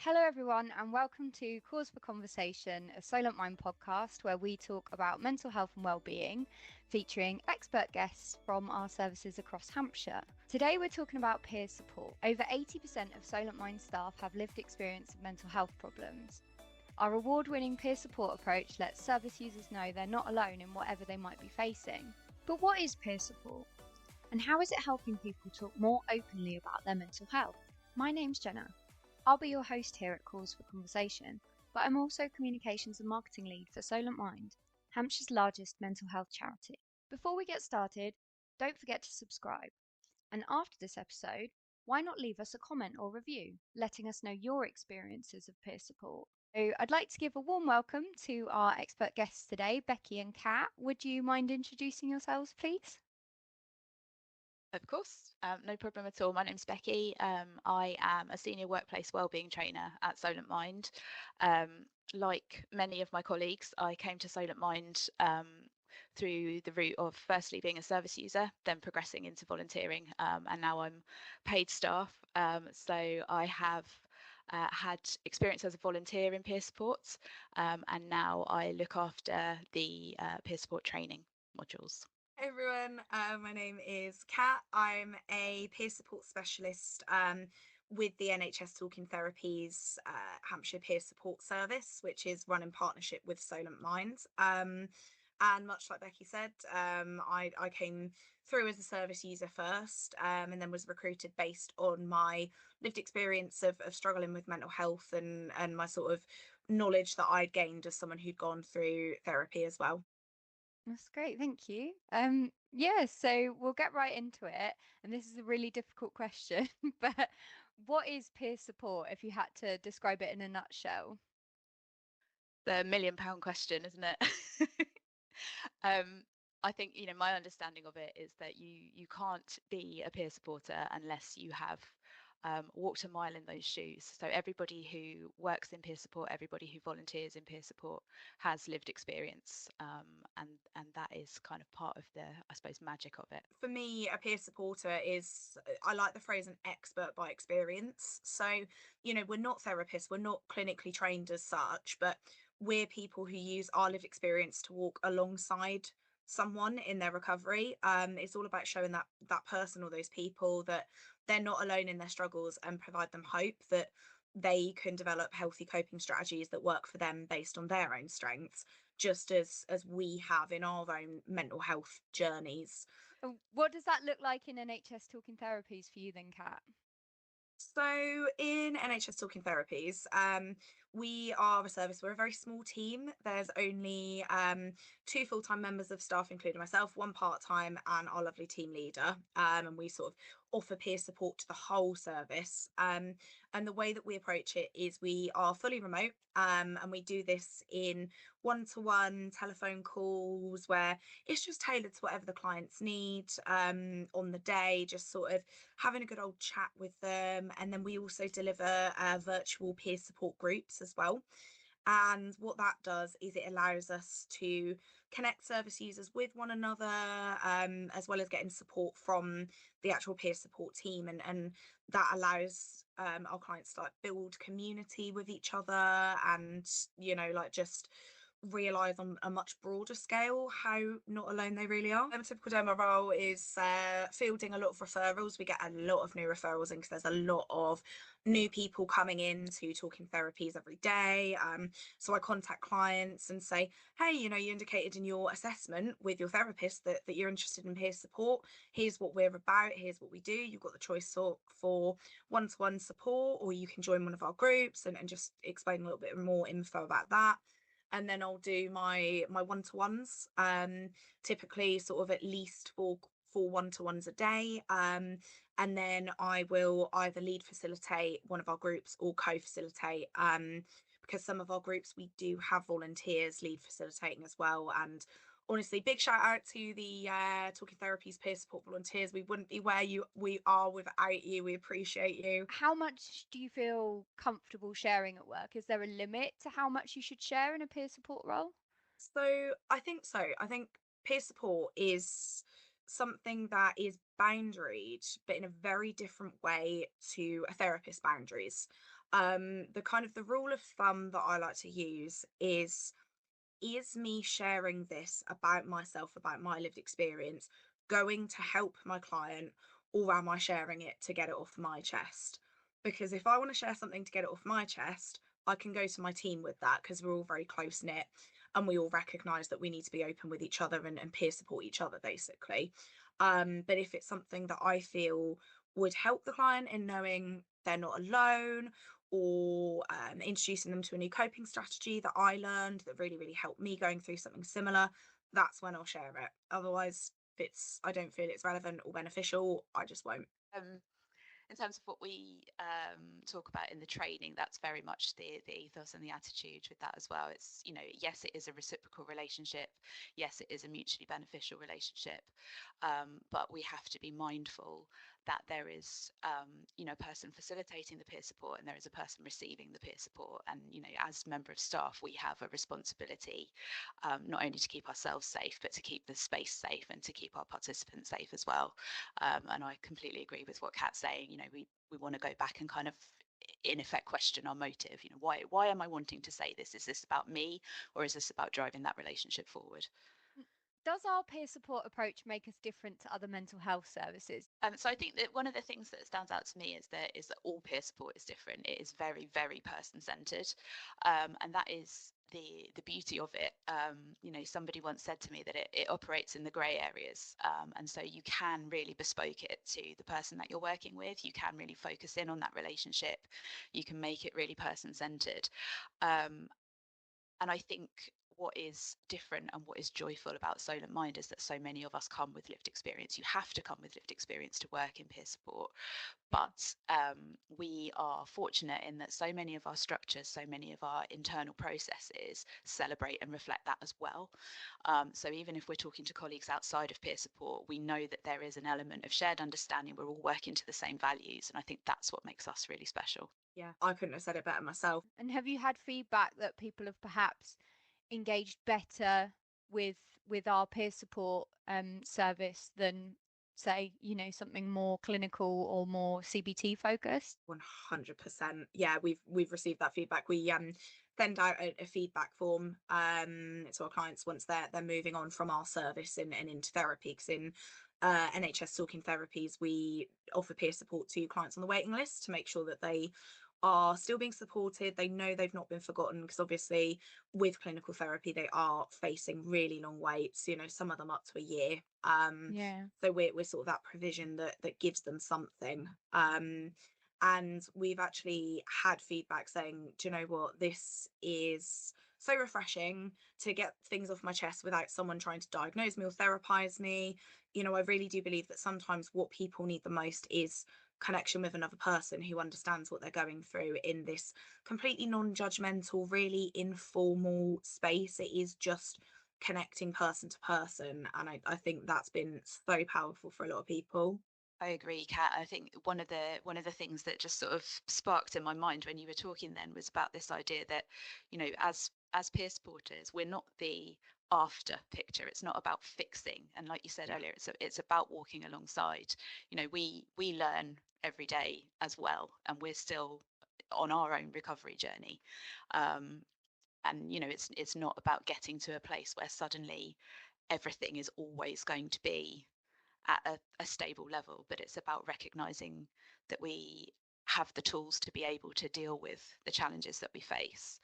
Hello, everyone, and welcome to Cause for Conversation, a Solent Mind podcast where we talk about mental health and wellbeing, featuring expert guests from our services across Hampshire. Today, we're talking about peer support. Over 80% of Solent Mind staff have lived experience of mental health problems. Our award-winning peer support approach lets service users know they're not alone in whatever they might be facing. But what is peer support? And how is it helping people talk more openly about their mental health? My name's Jenna. I'll be your host here at Cause for Conversation, but I'm also Communications and Marketing Lead for Solent Mind, Hampshire's largest mental health charity. Before we get started, don't forget to subscribe. And after this episode, why not leave us a comment or review, letting us know your experiences of peer support. So I'd like to give a warm welcome to our expert guests today, Becky and Katt. Would you mind introducing yourselves, please? Of course, no problem at all. My name's Becky. I am a Senior Workplace Wellbeing Trainer at Solent Mind. Like many of my colleagues, I came to Solent Mind through the route of firstly being a service user, then progressing into volunteering, and now I'm paid staff. So I have had experience as a volunteer in peer support, and now I look after the peer support training modules. Hey everyone, my name is Kat. I'm a peer support specialist with the NHS Talking Therapies Hampshire Peer Support Service, which is run in partnership with Solent Mind. And much like Becky said, I came through as a service user first, and then was recruited based on my lived experience of struggling with mental health and my sort of knowledge that I'd gained as someone who'd gone through therapy as well. That's great, thank you. So we'll get right into it. And this is a really difficult question, but what is peer support if you had to describe it in a nutshell? The £1 million question, isn't it? I think, my understanding of it is that you can't be a peer supporter unless you have walked a mile in those shoes. So everybody who works in peer support, everybody who volunteers in peer support has lived experience, and that is kind of part of the, I suppose, magic of it. For me, a peer supporter is, I like the phrase, an expert by experience. So, we're not therapists, we're not clinically trained as such, but we're people who use our lived experience to walk alongside someone in their recovery. It's all about showing that person or those people that they're not alone in their struggles and provide them hope that they can develop healthy coping strategies that work for them based on their own strengths, just as we have in our own mental health journeys. What does that look like in NHS Talking Therapies for you then, Kat? So in NHS Talking Therapies, we are a service. We're a very small team. There's only 2 full-time members of staff, including myself, 1 part-time, and our lovely team leader. And we sort of offer peer support to the whole service. And the way that we approach it is we are fully remote, and we do this in one-to-one telephone calls where it's just tailored to whatever the clients need on the day, just sort of having a good old chat with them. And then we also deliver virtual peer support groups as well. And what that does is it allows us to connect service users with one another, as well as getting support from the actual peer support team. And that allows our clients to build community with each other and, just realise on a much broader scale how not alone they really are. A typical day of my role is fielding a lot of referrals. We get a lot of new referrals in because there's a lot of new people coming in to Talking Therapies every day. So I contact clients and say, hey, you indicated in your assessment with your therapist that you're interested in peer support. Here's what we're about. Here's what we do. You've got the choice for one-to-one support, or you can join one of our groups, and just explain a little bit more info about that. And then I'll do my one-to-ones, typically sort of at least four one-to-ones a day, and then I will either lead facilitate one of our groups or co-facilitate, because some of our groups we do have volunteers lead facilitating as well. And honestly, big shout out to the Talking Therapies peer support volunteers. We wouldn't be where we are without you. We appreciate you. How much do you feel comfortable sharing at work? Is there a limit to how much you should share in a peer support role? So. I think peer support is something that is boundaried, but in a very different way to a therapist's boundaries. The kind of the rule of thumb that I like to use is me sharing this about myself, about my lived experience, going to help my client, or am I sharing it to get it off my chest? Because if I want to share something to get it off my chest, I can go to my team with that because we're all very close knit and we all recognize that we need to be open with each other and peer support each other, basically. But if it's something that I feel would help the client in knowing they're not alone, or introducing them to a new coping strategy that I learned that really, really helped me going through something similar, that's when I'll share it. Otherwise, if I don't feel it's relevant or beneficial, I just won't. In terms of what we talk about in the training, that's very much the ethos and the attitude with that as well. It's, yes, it is a reciprocal relationship. Yes, it is a mutually beneficial relationship. But we have to be mindful that there is, a person facilitating the peer support and there is a person receiving the peer support. And, as member of staff, we have a responsibility not only to keep ourselves safe, but to keep the space safe and to keep our participants safe as well. And I completely agree with what Kat's saying. We want to go back and kind of, in effect, question our motive. Why am I wanting to say this? Is this about me, or is this about driving that relationship forward? Does our peer support approach make us different to other mental health services? So I think that one of the things that stands out to me is that all peer support is different. It is very, very person-centered, and that is the beauty of it. Somebody once said to me that it operates in the grey areas, and so you can really bespoke it to the person that you're working with. You can really focus in on that relationship. You can make it really person-centered, and I think what is different and what is joyful about Solent Mind is that so many of us come with lived experience. You have to come with lived experience to work in peer support. But we are fortunate in that so many of our structures, so many of our internal processes celebrate and reflect that as well. So even if we're talking to colleagues outside of peer support, we know that there is an element of shared understanding. We're all working to the same values. And I think that's what makes us really special. Yeah, I couldn't have said it better myself. And have you had feedback that people have perhaps engaged better with our peer support service than, say, something more clinical or more CBT focused? 100%. Yeah, we've received that feedback. We send out a feedback form to our clients once they're moving on from our service and into therapy, because in NHS Talking Therapies we offer peer support to clients on the waiting list to make sure that they are still being supported, they know they've not been forgotten, because obviously with clinical therapy they are facing really long waits, some of them up to a year. So we're sort of that provision that gives them something. And we've actually had feedback saying, do you know what, this is so refreshing to get things off my chest without someone trying to diagnose me or therapize me. I really do believe that sometimes what people need the most is connection with another person who understands what they're going through in this completely non-judgmental, really informal space. It is just connecting person to person, and I think that's been so powerful for a lot of people. I agree, Kat. I think one of the things that just sort of sparked in my mind when you were talking then was about this idea that, as peer supporters, we're not the after picture. It's not about fixing. And like you said earlier, it's about walking alongside. We learn every day as well, and we're still on our own recovery journey. And it's not about getting to a place where suddenly everything is always going to be at a stable level, but it's about recognizing that we have the tools to be able to deal with the challenges that we face.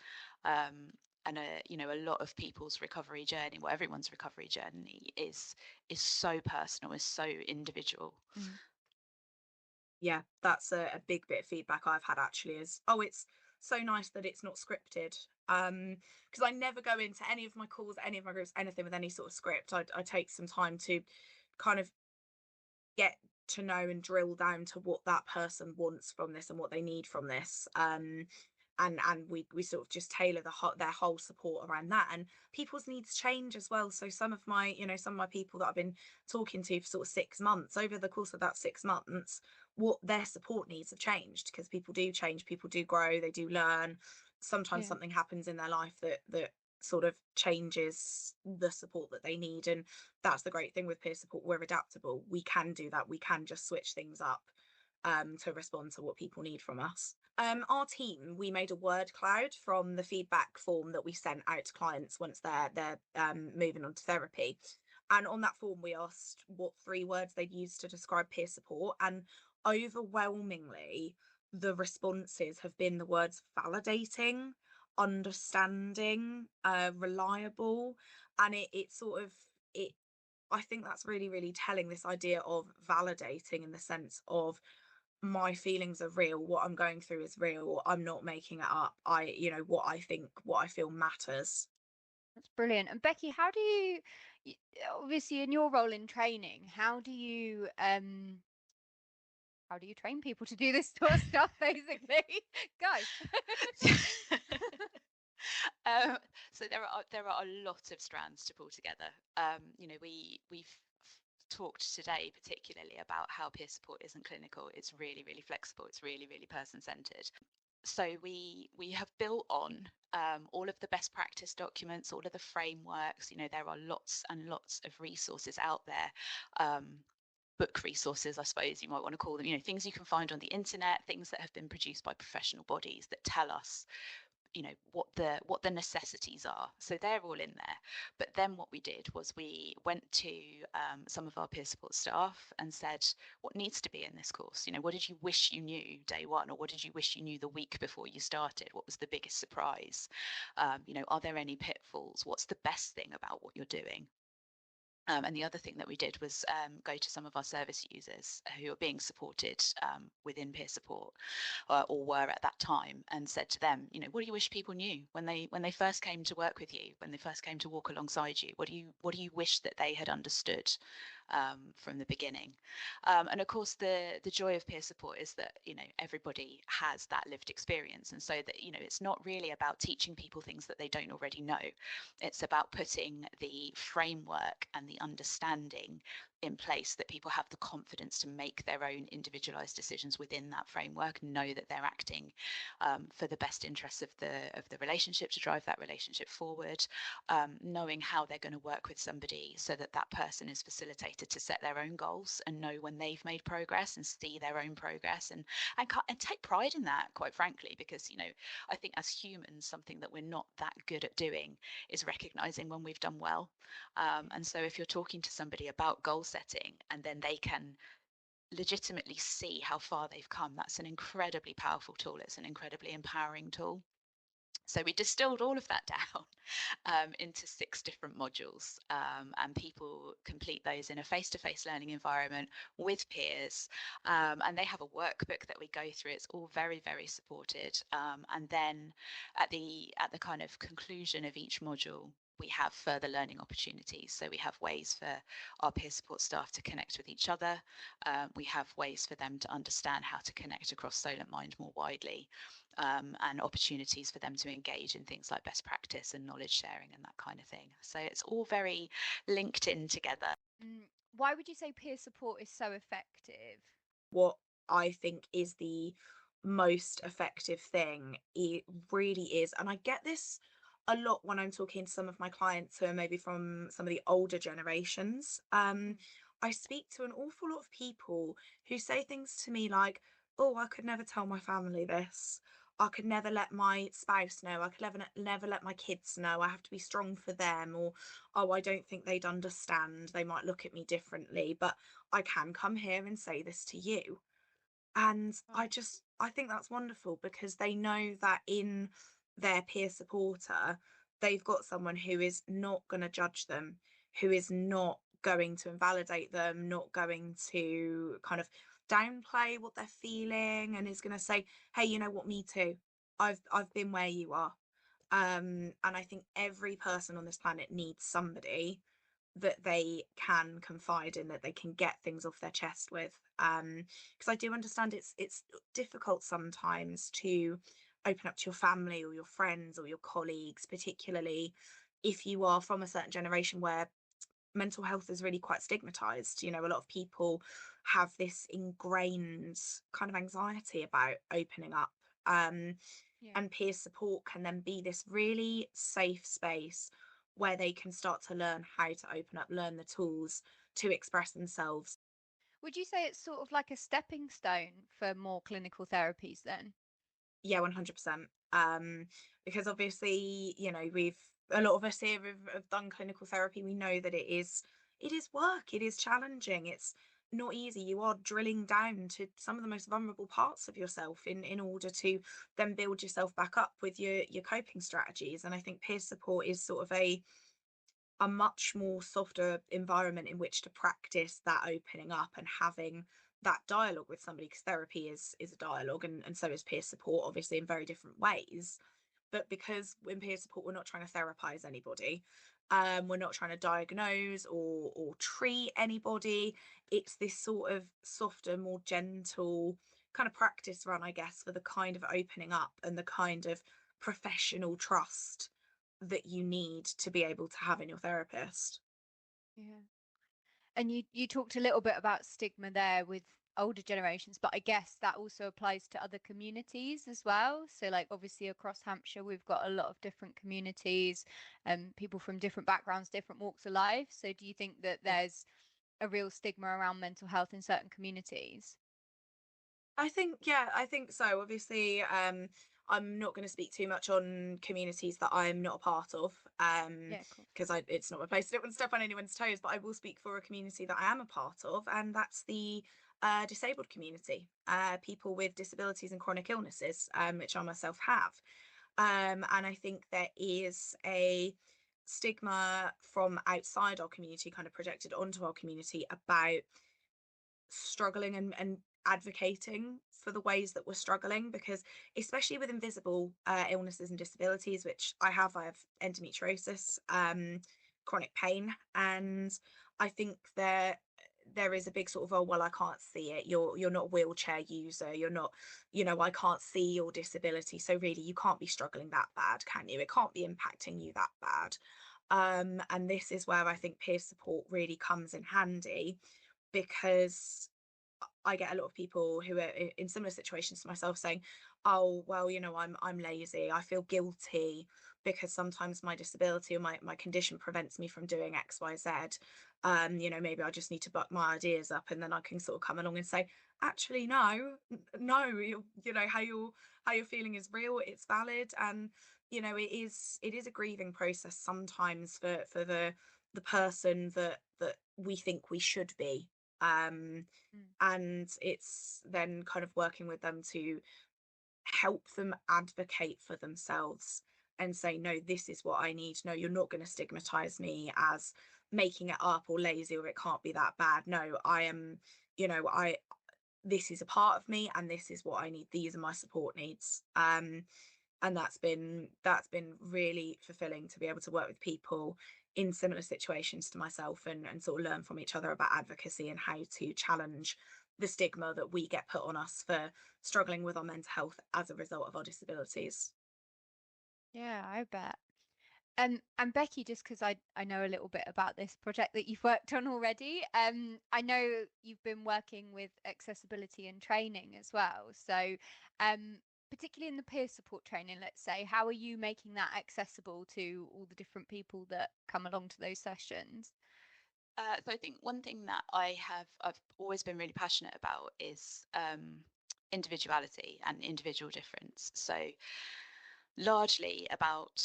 And a lot of people's recovery journey, well, everyone's recovery journey is so personal, is so individual. Yeah, that's a big bit of feedback I've had actually, is, oh, it's so nice that it's not scripted. Because I never go into any of my calls, any of my groups, anything with any sort of script. I take some time to kind of get to know and drill down to what that person wants from this and what they need from this. And we sort of just tailor their whole support around that, and people's needs change as well. So some of my people that I've been talking to for sort of 6 months, over the course of that 6 months, what their support needs have changed, because people do change, people do grow, they do learn. Sometimes something happens in their life that sort of changes the support that they need, and that's the great thing with peer support. We're adaptable, we can do that, we can just switch things up to respond to what people need from us. Our team, we made a word cloud from the feedback form that we sent out to clients once they're moving on to therapy. And on that form, we asked what 3 words they'd use to describe peer support. And overwhelmingly, the responses have been the words validating, understanding, reliable. And it sort of, it, I think that's really, really telling, this idea of validating, in the sense of my feelings are real, what I'm going through is real, I'm not making it up, what I think, what I feel matters. That's brilliant. And Becky, how do you, obviously in your role in training, how do you train people to do this sort of stuff, basically? Go. So there are a lot of strands to pull together. We've talked today particularly about how peer support isn't clinical. It's really, really flexible. It's really, really person-centered. So we have built on all of the best practice documents, all of the frameworks. There are lots and lots of resources out there. Book resources, I suppose you might want to call them, things you can find on the internet, things that have been produced by professional bodies that tell us what the necessities are. So they're all in there. But then what we did was we went to some of our peer support staff and said, what needs to be in this course? What did you wish you knew day one, or what did you wish you knew the week before you started? What was the biggest surprise? Are there any pitfalls? What's the best thing about what you're doing? And the other thing that we did was go to some of our service users who are being supported within peer support, or were at that time, and said to them, what do you wish people knew when they first came to work with you, when they first came to walk alongside you? What do you wish that they had understood from the beginning? And of course, the joy of peer support is that everybody has that lived experience, and so that it's not really about teaching people things that they don't already know. It's about putting the framework and the understanding in place that people have the confidence to make their own individualized decisions within that framework, know that they're acting for the best interests of the relationship, to drive that relationship forward, knowing how they're going to work with somebody so that that person is facilitated to set their own goals and know when they've made progress and see their own progress, and take pride in that, quite frankly, because I think as humans, something that we're not that good at doing is recognizing when we've done well. And so if you're talking to somebody about goal setting and then they can legitimately see how far they've come, that's an incredibly powerful tool. It's an incredibly empowering tool. So we distilled all of that down into 6 different modules, and people complete those in a face-to-face learning environment with peers, and they have a workbook that we go through. It's all very, very supported, and then at the kind of conclusion of each module, we have further learning opportunities. So we have ways for our peer support staff to connect with each other. We have ways for them to understand how to connect across Solent Mind more widely. And opportunities for them to engage in things like best practice and knowledge sharing and that kind of thing. So it's all very linked in together. Why would you say peer support is so effective? What I think is the most effective thing, it really is, and I get this a lot when I'm talking to some of my clients who are maybe from some of the older generations. I speak to an awful lot of people who say things to me like, oh, I could never tell my family this, I could never let my spouse know, I could never let my kids know, I have to be strong for them, or oh, I don't think they'd understand, they might look at me differently, but I can come here and say this to you. And I think that's wonderful, because they know that in their peer supporter, they've got someone who is not going to judge them, who is not going to invalidate them, not going to kind of downplay what they're feeling, and is going to say, hey, you know what, me too. I've been where you are. And I think every person on this planet needs somebody that they can confide in, that they can get things off their chest with. Because I do understand it's difficult sometimes to open up to your family or your friends or your colleagues, particularly if you are from a certain generation where mental health is really quite stigmatized. A lot of people have this ingrained kind of anxiety about opening up. And peer support can then be this really safe space where they can start to learn how to open up, learn the tools to express themselves. Would you say it's sort of like a stepping stone for more clinical therapies then? Yeah, 100%. Because obviously, you know, a lot of us here have done clinical therapy. We know that it is work, it is challenging, it's not easy. You are drilling down to some of the most vulnerable parts of yourself in order to then build yourself back up with your coping strategies. And I think peer support is sort of a much more softer environment in which to practice that opening up and having that dialogue with somebody, because therapy is a dialogue, and so is peer support, obviously in very different ways. But because in peer support we're not trying to therapize anybody, we're not trying to diagnose or treat anybody. It's this sort of softer, more gentle kind of practice run, I guess, for the kind of opening up and the kind of professional trust that you need to be able to have in your therapist. Yeah. And you talked a little bit about stigma there with older generations, but I guess that also applies to other communities as well. So like obviously across Hampshire, we've got a lot of different communities and people from different backgrounds, different walks of life. So do you think that there's a real stigma around mental health in certain communities? I think so. Obviously, I'm not going to speak too much on communities that I'm not a part of, Yeah, cool. because it's not my place. I don't want to step on anyone's toes, but I will speak for a community that I am a part of, and that's the disabled community, people with disabilities and chronic illnesses, which I myself have. And I think there is a stigma from outside our community kind of projected onto our community about struggling and advocating for the ways that we're struggling, because especially with invisible illnesses and disabilities, which I have endometriosis, chronic pain, and I think there is a big sort of, oh well, I can't see it, you're not a wheelchair user, you're not, you know, I can't see your disability, so really you can't be struggling that bad, can you? It can't be impacting you that bad. And this is where I think peer support really comes in handy, because I get a lot of people who are in similar situations to myself saying, "Oh, well, you know, I'm lazy. I feel guilty because sometimes my disability or my condition prevents me from doing X, Y, Z. You know, maybe I just need to buck my ideas up, and then I can sort of come along and say, actually, no, no, you know, how you're feeling is real. It's valid, and you know, it is a grieving process sometimes for the person that we think we should be." Um, Mm. and it's then kind of working with them to help them advocate for themselves and say, no, this is what I need. No, you're not going to stigmatize me as making it up or lazy or it can't be that bad. No, I am, you know, I this is a part of me and this is what I need. These are my support needs. And that's been really fulfilling to be able to work with people in similar situations to myself, and sort of learn from each other about advocacy and how to challenge the stigma that we get put on us for struggling with our mental health as a result of our disabilities. Yeah, I bet. And Becky, just because I know a little bit about this project that you've worked on already, I know you've been working with accessibility and training as well. So, um, particularly in the peer support training, let's say, how are you making that accessible to all the different people that come along to those sessions? So I think one thing that I've always been really passionate about is individuality and individual difference. So largely about,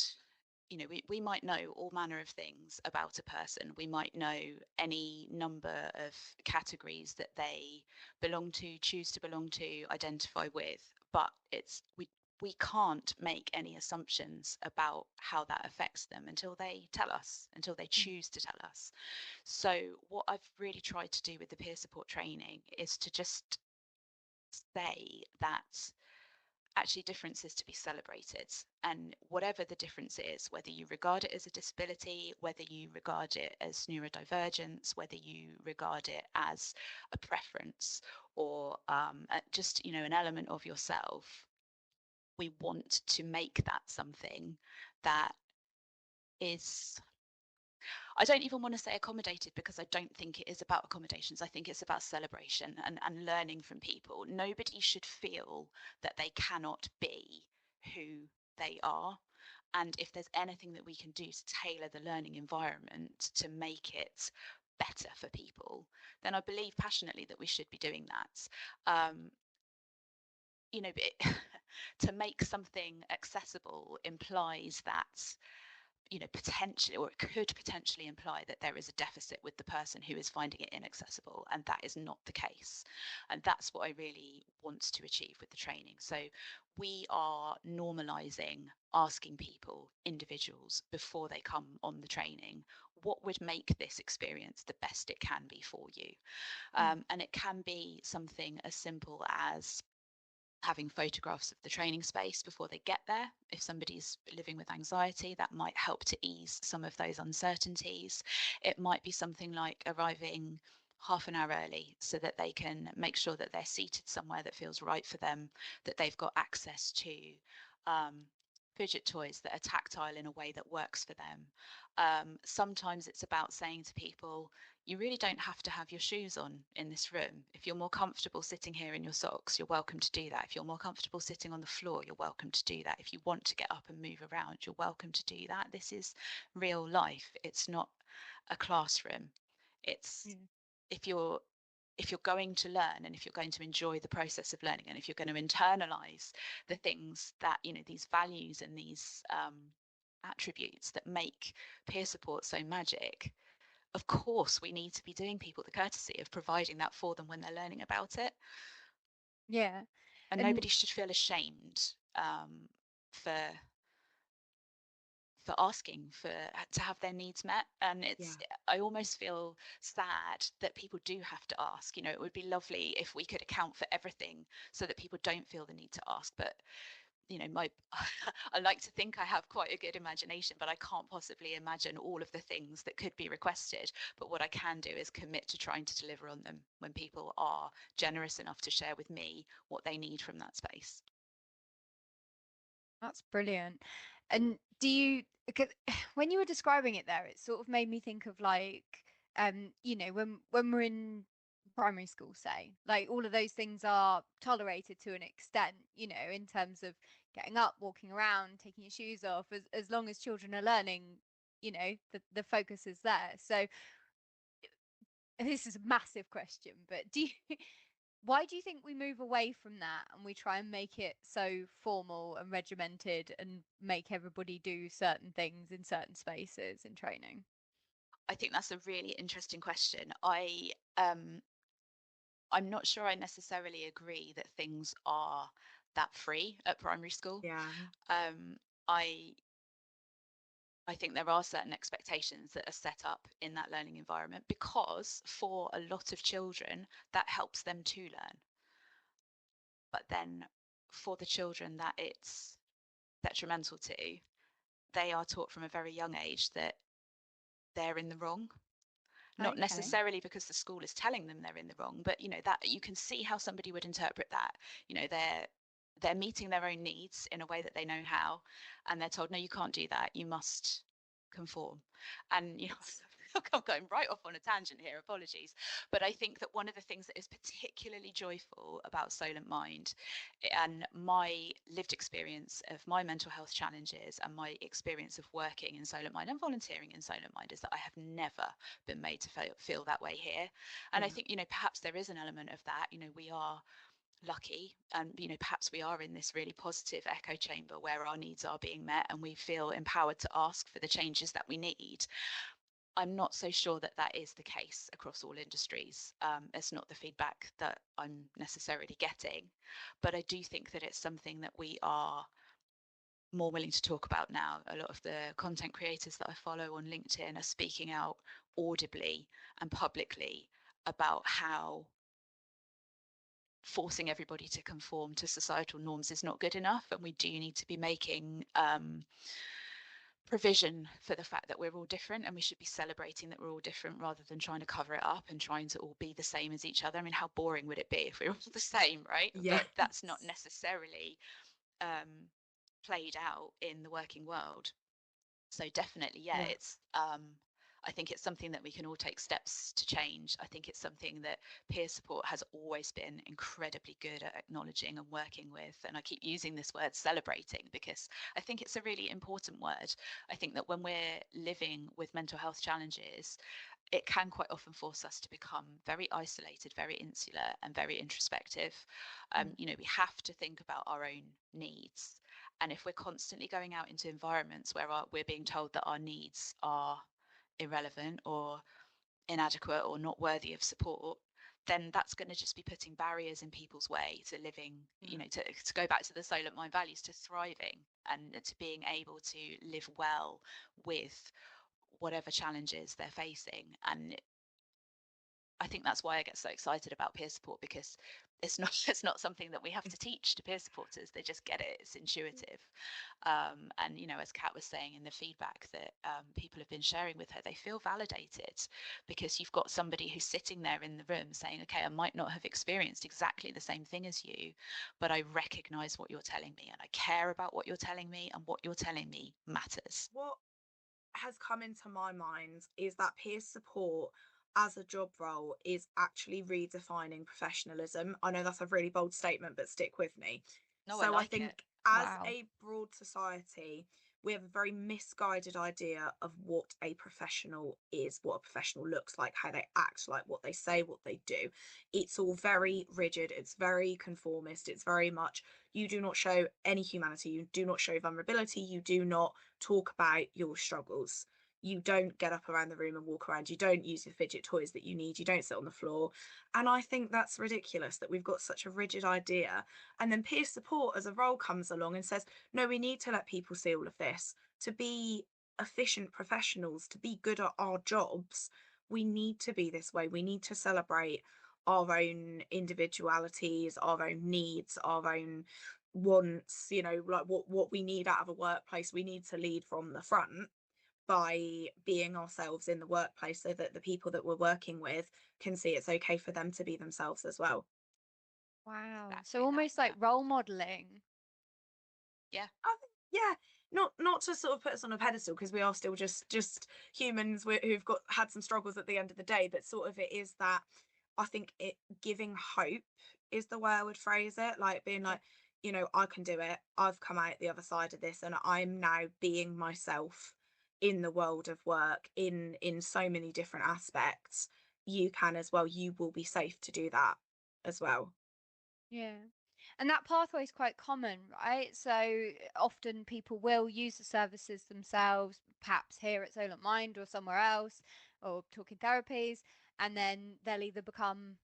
you know, we might know all manner of things about a person. We might know any number of categories that they belong to, choose to belong to, identify with, but we can't make any assumptions about how that affects them until they tell us, until they Mm. choose to tell us. So what I've really tried to do with the peer support training is to just say that actually difference is to be celebrated, and whatever the difference is, whether you regard it as a disability, whether you regard it as neurodivergence, whether you regard it as a preference or just, you know, an element of yourself, we want to make that something that is, I don't even want to say accommodated, because I don't think it is about accommodations. I think it's about celebration and learning from people. Nobody should feel that they cannot be who they are. And if there's anything that we can do to tailor the learning environment to make it better for people, then I believe passionately that we should be doing that. you know, to make something accessible implies that, you know, potentially, or it could potentially imply that there is a deficit with the person who is finding it inaccessible, and that is not the case. And that's what I really want to achieve with the training. So we are normalizing asking people, individuals, before they come on the training, what would make this experience the best it can be for you. And it can be something as simple as having photographs of the training space before they get there. If somebody's living with anxiety, that might help to ease some of those uncertainties. It might be something like arriving half an hour early so that they can make sure that they're seated somewhere that feels right for them, that they've got access to fidget toys that are tactile in a way that works for them. Sometimes it's about saying to people, you really don't have to have your shoes on in this room. If you're more comfortable sitting here in your socks, you're welcome to do that. If you're more comfortable sitting on the floor, you're welcome to do that. If you want to get up and move around, you're welcome to do that. This is real life. It's not a classroom. It's if you're going to learn, and if you're going to enjoy the process of learning, and if you're going to internalize the things that, you know, these values and these attributes that make peer support so magic, of course we need to be doing people the courtesy of providing that for them when they're learning about it. Yeah. And nobody should feel ashamed for asking to have their needs met. And I almost feel sad that people do have to ask. You know, it would be lovely if we could account for everything so that people don't feel the need to ask. But you know, I like to think I have quite a good imagination, but I can't possibly imagine all of the things that could be requested. But what I can do is commit to trying to deliver on them when people are generous enough to share with me what they need from that space. That's brilliant. And do you, because when you were describing it there, it sort of made me think of like, you know, when we're in primary school, say, like all of those things are tolerated to an extent, you know, in terms of getting up, walking around, taking your shoes off, as long as children are learning, you know, the focus is there. So this is a massive question, but why do you think we move away from that and we try and make it so formal and regimented and make everybody do certain things in certain spaces in training? I think that's a really interesting question. I'm not sure I necessarily agree that things are that free at primary school. Yeah. I think there are certain expectations that are set up in that learning environment because for a lot of children that helps them to learn. But then for the children that it's detrimental to, they are taught from a very young age that they're in the wrong. Not necessarily because the school is telling them they're in the wrong, but you know, that you can see how somebody would interpret that. You know, they're meeting their own needs in a way that they know how, and they're told, no, you can't do that, you must conform. And you know, I'm going right off on a tangent here, apologies, but I think that one of the things that is particularly joyful about Solent Mind and my lived experience of my mental health challenges and my experience of working in Solent Mind and volunteering in Solent Mind is that I have never been made to feel that way here. And I think, you know, perhaps there is an element of that. You know, we are lucky, and you know, perhaps we are in this really positive echo chamber where our needs are being met and we feel empowered to ask for the changes that we need. I'm not so sure that that is the case across all industries. It's not the feedback that I'm necessarily getting, but I do think that it's something that we are more willing to talk about now. A lot of the content creators that I follow on LinkedIn are speaking out audibly and publicly about how forcing everybody to conform to societal norms is not good enough, and we do need to be making provision for the fact that we're all different, and we should be celebrating that we're all different rather than trying to cover it up and trying to all be the same as each other. I mean, how boring would it be if we were all the same, right? Yeah. But that's not necessarily played out in the working world. So definitely, yeah. It's I think it's something that we can all take steps to change. I think it's something that peer support has always been incredibly good at acknowledging and working with. And I keep using this word celebrating because I think it's a really important word. I think that when we're living with mental health challenges, it can quite often force us to become very isolated, very insular, and very introspective. You know, we have to think about our own needs. And if we're constantly going out into environments where we're being told that our needs are irrelevant or inadequate or not worthy of support, then that's going to just be putting barriers in people's way to living, you know, to go back to the Solent Mind values, to thriving and to being able to live well with whatever challenges they're facing. And I think that's why I get so excited about peer support, because it's not something that we have to teach to peer supporters. They just get it. It's intuitive. And you know, as Kat was saying in the feedback that people have been sharing with her, they feel validated because you've got somebody who's sitting there in the room saying, okay, I might not have experienced exactly the same thing as you, but I recognize what you're telling me and I care about what you're telling me, and what you're telling me matters. What has come into my mind is that peer support as a job role is actually redefining professionalism. I know that's a really bold statement, but stick with me. No, I So I like think it. as Wow. a broad society, we have a very misguided idea of what a professional is, what a professional looks like, how they act, like what they say, what they do. It's all very rigid, it's very conformist, it's very much you do not show any humanity, you do not show vulnerability, you do not talk about your struggles. You don't get up around the room and walk around. You don't use the fidget toys that you need. You don't sit on the floor. And I think that's ridiculous that we've got such a rigid idea. And then peer support as a role comes along and says, no, we need to let people see all of this. To be efficient professionals, to be good at our jobs, we need to be this way. We need to celebrate our own individualities, our own needs, our own wants, you know, like what we need out of a workplace. We need to lead from the front by being ourselves in the workplace so that the people that we're working with can see it's okay for them to be themselves as well. Wow. So Exactly that. almost like role modeling. Yeah. I think, yeah, not to sort of put us on a pedestal, because we are still just humans who've got had some struggles at the end of the day, but sort of it is that I think it giving hope is the way I would phrase it, like being Yeah. like, you know, I can do it. I've come out the other side of this, and I'm now being myself in the world of work in so many different aspects. You can as well. You will be safe to do that as well. Yeah. And that pathway is quite common, right? So often people will use the services themselves, perhaps here at Solent Mind or somewhere else, or Talking Therapies, and then they'll either become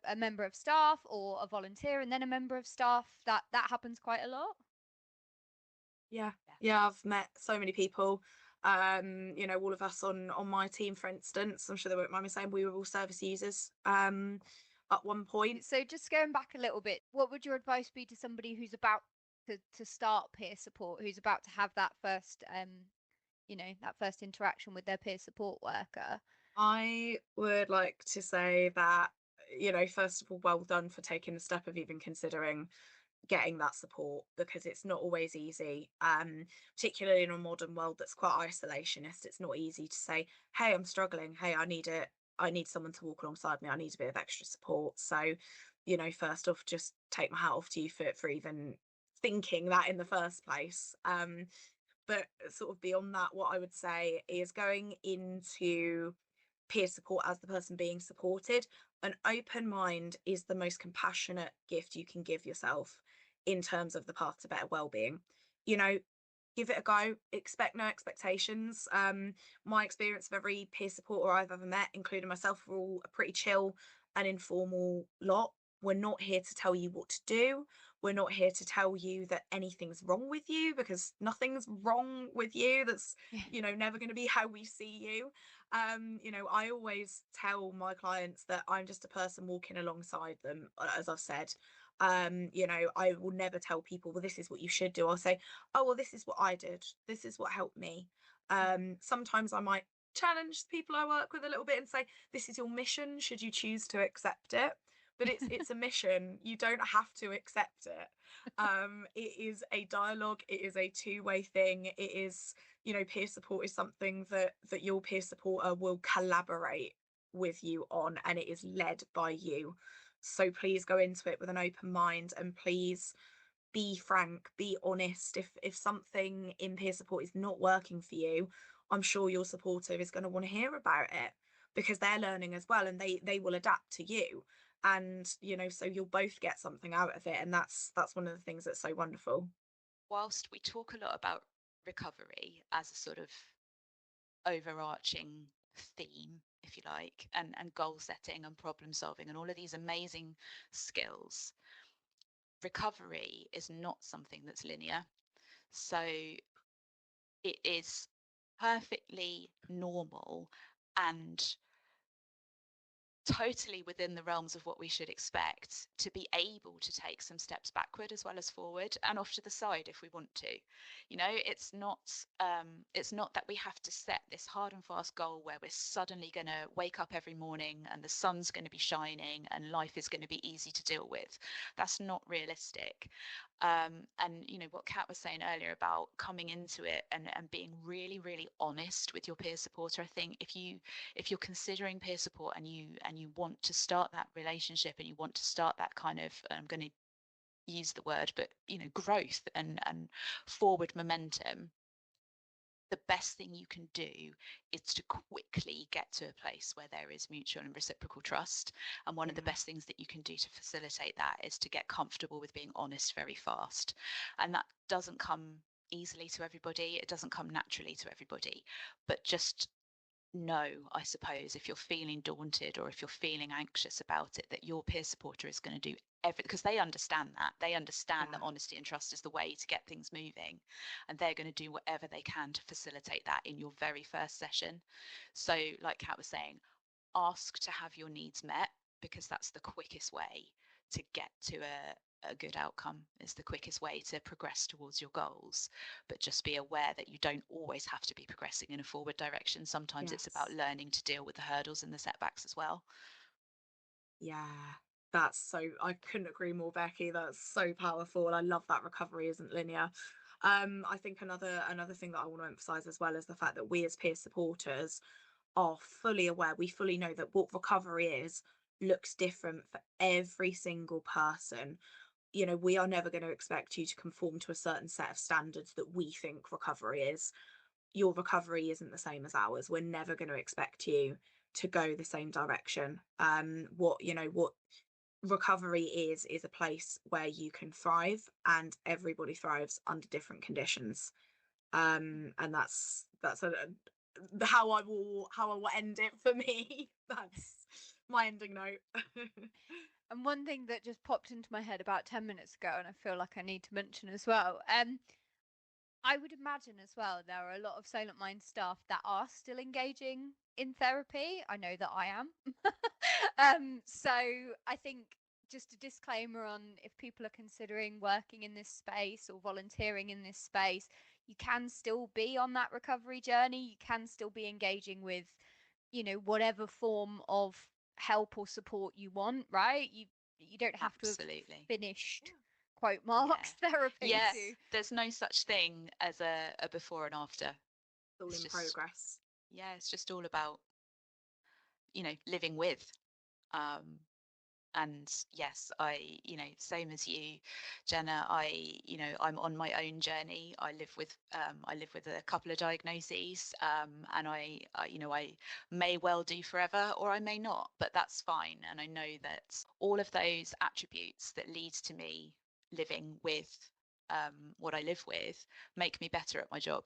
a member of staff or a volunteer and then a member of staff. That happens quite a lot. Yeah, Yeah. yeah, I've met so many people. You know, all of us on my team, for instance, I'm sure they won't mind me saying we were all service users at one point. So just going back a little bit, what would your advice be to somebody who's about to start peer support, who's about to have that first that first interaction with their peer support worker? I would like to say that, you know, first of all, well done for taking the step of even considering getting that support, because it's not always easy, particularly in a modern world that's quite isolationist. It's not easy to say, hey, I'm struggling, hey, I need someone to walk alongside me, I need a bit of extra support. So, you know, first off, just take my hat off to you for even thinking that in the first place. But sort of beyond that, what I would say is going into peer support as the person being supported, an open mind is the most compassionate gift you can give yourself in terms of the path to better well-being. You know, give it a go, expect no expectations. My experience of every peer supporter I've ever met, including myself, we're all a pretty chill and informal lot. We're not here to tell you what to do. We're not here to tell you that anything's wrong with you, because nothing's wrong with you. That's, you know, never going to be how we see you. You know, I always tell my clients that I'm just a person walking alongside them, as I've said. You know, I will never tell people, well, this is what you should do. I'll say, oh, well, this is what I did, this is what helped me. Sometimes I might challenge people I work with a little bit and say, this is your mission, should you choose to accept it. But it's a mission, you don't have to accept it. It is a dialogue, it is a two-way thing. It is, you know, peer support is something that your peer supporter will collaborate with you on, and it is led by you. So please go into it with an open mind, and please be frank, be honest. If something in peer support is not working for you, I'm sure your supporter is going to want to hear about it. because they're learning as well, and they will adapt to you. And so you'll both get something out of it, and that's one of the things that's so wonderful. Whilst we talk a lot about recovery as a sort of overarching theme, if you like, and goal setting and problem solving and all of these amazing skills, recovery is not something that's linear. So it is perfectly normal and totally within the realms of what we should expect to be able to take some steps backward as well as forward, and off to the side if we want to. It's not that we have to set this hard and fast goal where we're suddenly going to wake up every morning and the sun's going to be shining and life is going to be easy to deal with. That's not realistic. And what Katt was saying earlier about coming into it and being really, really honest with your peer supporter. I think if you're considering peer support and you want to start that relationship and you want to start that kind of, I'm going to use the word, but growth and forward momentum, the best thing you can do is to quickly get to a place where there is mutual and reciprocal trust. And one of the best things that you can do to facilitate that is to get comfortable with being honest very fast. And that doesn't come easily to everybody. It doesn't come naturally to everybody. But just know, I suppose, if you're feeling daunted or if you're feeling anxious about it, that your peer supporter is going to do everything, because they understand that honesty and trust is the way to get things moving, and they're going to do whatever they can to facilitate that in your very first session. So like Katt was saying, ask to have your needs met, because that's the quickest way to get to a good outcome, is the quickest way to progress towards your goals. But just be aware that you don't always have to be progressing in a forward direction. Sometimes it's about learning to deal with the hurdles and the setbacks as well. I couldn't agree more, Becky. That's so powerful. I love that recovery isn't linear. I think another thing that I want to emphasize as well is the fact that we as peer supporters are fully aware, we fully know that what recovery is looks different for every single person. We are never going to expect you to conform to a certain set of standards that we think recovery is. Your recovery isn't the same as ours. We're never going to expect you to go the same direction. What recovery is a place where you can thrive, and everybody thrives under different conditions. And that's how I will end it for me. That's my ending note. And one thing that just popped into my head about 10 minutes ago, and I feel like I need to mention as well, I would imagine as well there are a lot of Solent Mind staff that are still engaging in therapy. I know that I am. So I think just a disclaimer on, if people are considering working in this space or volunteering in this space, you can still be on that recovery journey. You can still be engaging with, whatever form of help or support you want, right? You don't have to have finished quote marks therapy. Yes, there's no such thing as a before and after. It's all in progress. Yeah, it's just all about living with. And yes, I same as you, Jenna, I'm on my own journey. I live with a couple of diagnoses, and I may well do forever, or I may not, but that's fine. And I know that all of those attributes that lead to me living with what I live with make me better at my job.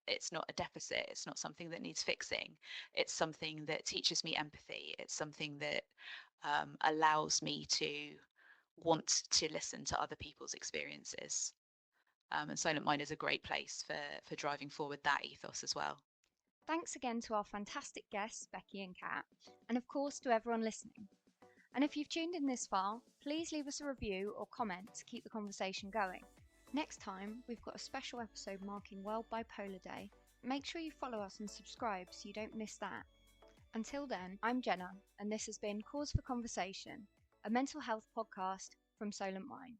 It's not a deficit. It's not something that needs fixing. It's something that teaches me empathy. It's something that allows me to want to listen to other people's experiences. And Solent Mind is a great place for driving forward that ethos as well. Thanks again to our fantastic guests, Becky and Katt, and of course to everyone listening. And if you've tuned in this far, please leave us a review or comment to keep the conversation going. Next time, we've got a special episode marking World Bipolar Day. Make sure you follow us and subscribe so you don't miss that. Until then, I'm Jenna, and this has been Cause for Conversation, a mental health podcast from Solent Mind.